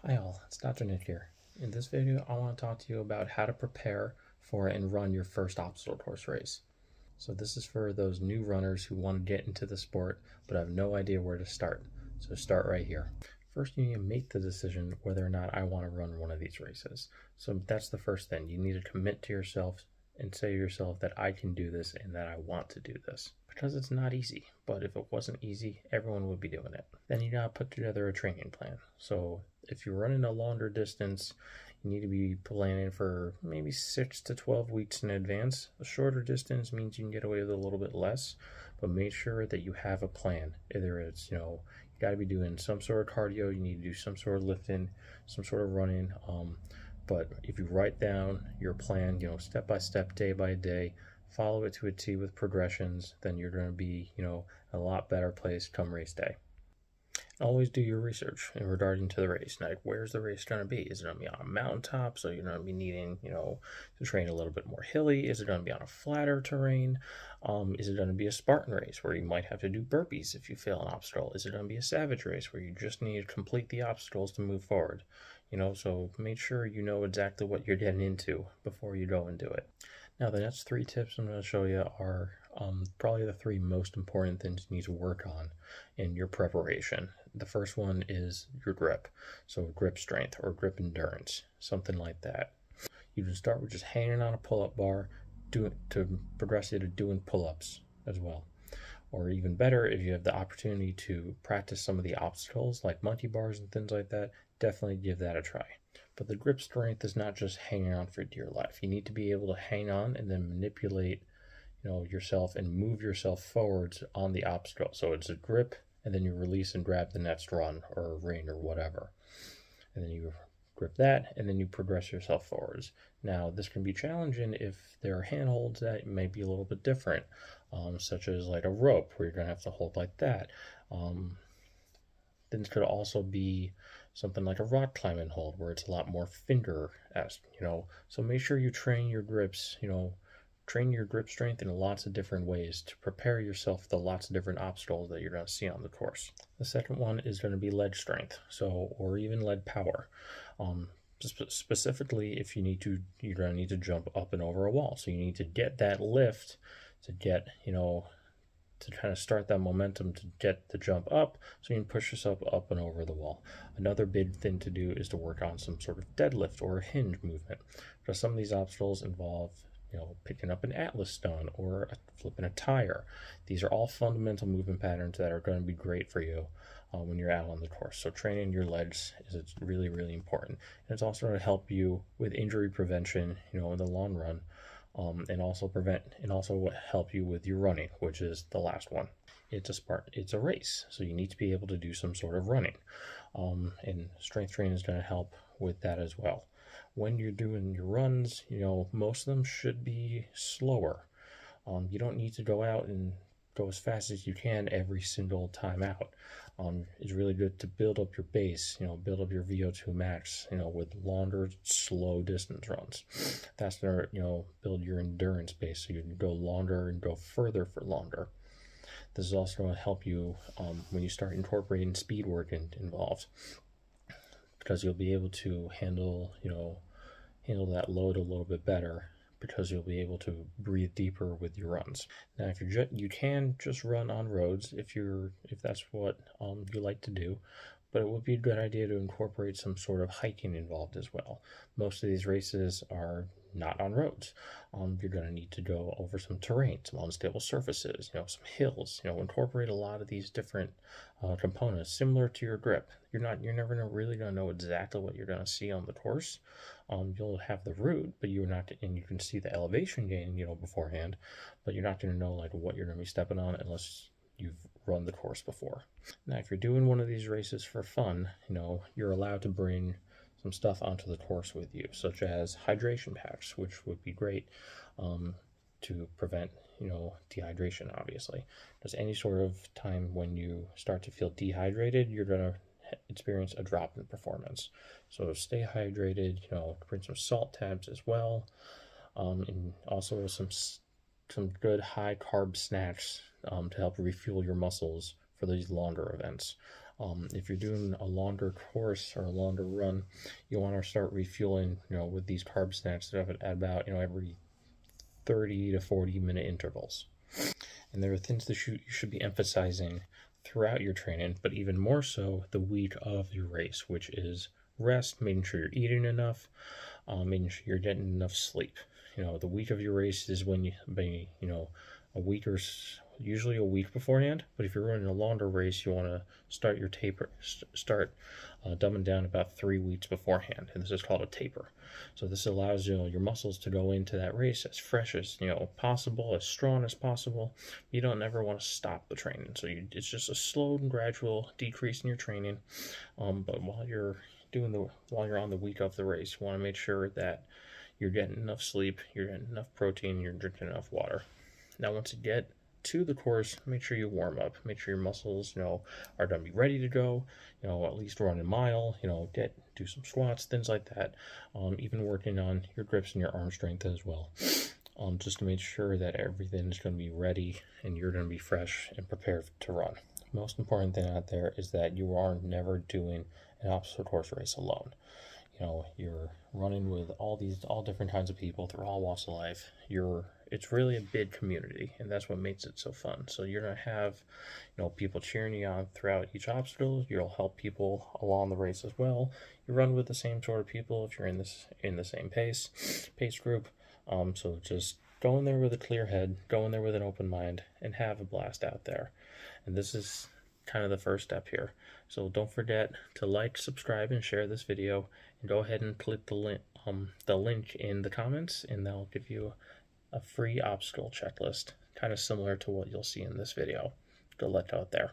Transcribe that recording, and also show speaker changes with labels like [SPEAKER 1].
[SPEAKER 1] Hi all, it's Dr. Nick here. In this video, I want to talk to you about how to prepare for and run your first obstacle course race. So this is for those new runners who want to get into the sport but have no idea where to start. So start right here. First, you need to make the decision whether or not I want to run one of these races. So that's the first thing. You need to commit to yourself and say to yourself that I can do this and that I want to do this. Because it's not easy, but if it wasn't easy, everyone would be doing it. Then you gotta put together a training plan. So if you're running a longer distance, you need to be planning for maybe 6 to 12 weeks in advance. A shorter distance means you can get away with a little bit less, but make sure that you have a plan. Either it's, you gotta be doing some sort of cardio, you need to do some sort of lifting, some sort of running. But if you write down your plan, step by step, day by day, follow it to a T with progressions, then you're going to be, a lot better place come race day. Always do your research in regarding to the race. Like, where's the race going to be? Is it going to be on a mountaintop? So you're going to be needing, to train a little bit more hilly. Is it going to be on a flatter terrain? Is it going to be a Spartan race where you might have to do burpees if you fail an obstacle? Is it going to be a savage race where you just need to complete the obstacles to move forward? So make sure you know exactly what you're getting into before you go and do it. Now, the next 3 tips I'm going to show you are probably the 3 most important things you need to work on in your preparation. The first one is your grip. So grip strength or grip endurance, something like that. You can start with just hanging on a pull-up bar to progress you to doing pull-ups as well. Or even better, if you have the opportunity to practice some of the obstacles like monkey bars and things like that, definitely give that a try. But the grip strength is not just hanging on for dear life. You need to be able to hang on and then manipulate, yourself and move yourself forwards on the obstacle. So it's a grip, and then you release and grab the next run or ring or whatever. And then you grip that, and then you progress yourself forwards. Now, this can be challenging if there are handholds that may be a little bit different, such as like a rope where you're going to have to hold like that. Then it could also be something like a rock climbing hold where it's a lot more finger-esque, So make sure you train your grips, train your grip strength in lots of different ways to prepare yourself for the lots of different obstacles that you're going to see on the course. The second one is going to be leg strength, or even leg power. Specifically, if you're going to need to jump up and over a wall. So you need to get that lift to get, to kind of start that momentum to get the jump up so you can push yourself up and over the wall. Another big thing to do is to work on some sort of deadlift or a hinge movement, because some of these obstacles involve picking up an atlas stone or flipping a tire. These are all fundamental movement patterns that are going to be great for you when you're out on the course. So training your legs is really, really important. And it's also going to help you with injury prevention, in the long run, and also help you with your running, which is the last one. It's a race, so you need to be able to do some sort of running. And strength training is going to help with that as well. When you're doing your runs, most of them should be slower. You don't need to go out and go as fast as you can every single time out. It's really good to build up your base, build up your VO2 max, with longer, slow distance runs. That's going to, build your endurance base so you can go longer and go further for longer. This is also going to help you when you start incorporating speed work involved, because you'll be able to handle that load a little bit better, because you'll be able to breathe deeper with your runs. Now, if you can just run on roads if that's what you like to do, but it would be a good idea to incorporate some sort of hiking involved as well. Most of these races are not on roads. You're going to need to go over some terrain, some unstable surfaces, some hills. Incorporate a lot of these different components similar to your grip. You're never really going to know exactly what you're going to see on the course. You'll have the route, but and you can see the elevation gain, beforehand, but you're not going to know like what you're going to be stepping on unless you've run the course before. Now, if you're doing one of these races for fun, you're allowed to bring some stuff onto the course with you, such as hydration packs, which would be great to prevent, dehydration, obviously. Because any sort of time when you start to feel dehydrated, you're going to experience a drop in performance. So stay hydrated, bring some salt tabs as well, and also some good high carb snacks to help refuel your muscles for these longer events. If you're doing a longer course or a longer run, you want to start refueling, with these carb snacks at about, every 30 to 40-minute intervals. And there are things that you should be emphasizing throughout your training, but even more so the week of your race, which is rest, making sure you're eating enough, making sure you're getting enough sleep. The week of your race is when a week or usually a week beforehand. But if you're running a longer race, you want to start your taper, dumbing down about 3 weeks beforehand, and this is called a taper. So this allows your muscles to go into that race as fresh as possible, as strong as possible. You don't ever want to stop the training, so it's just a slow and gradual decrease in your training. But while you're on the week of the race, you want to make sure that you're getting enough sleep, you're getting enough protein, you're drinking enough water. Now, once you get to the course, make sure you warm up. Make sure your muscles, are going to be ready to go. At least run a mile. Do some squats, things like that. Even working on your grips and your arm strength as well. Just to make sure that everything is going to be ready and you're going to be fresh and prepared to run. Most important thing out there is that you are never doing an obstacle course race alone. You're running with all different kinds of people through all walks of life. It's really a big community, and that's what makes it so fun. So you're gonna have, people cheering you on throughout each obstacle. You'll help people along the race as well. You run with the same sort of people if you're in the same pace group. So just go in there with a clear head, go in there with an open mind, and have a blast out there. And this is kind of the first step here. So don't forget to like, subscribe, and share this video, and go ahead and click the link in the comments, and that'll give you a free obstacle checklist, kind of similar to what you'll see in this video. Good luck out there.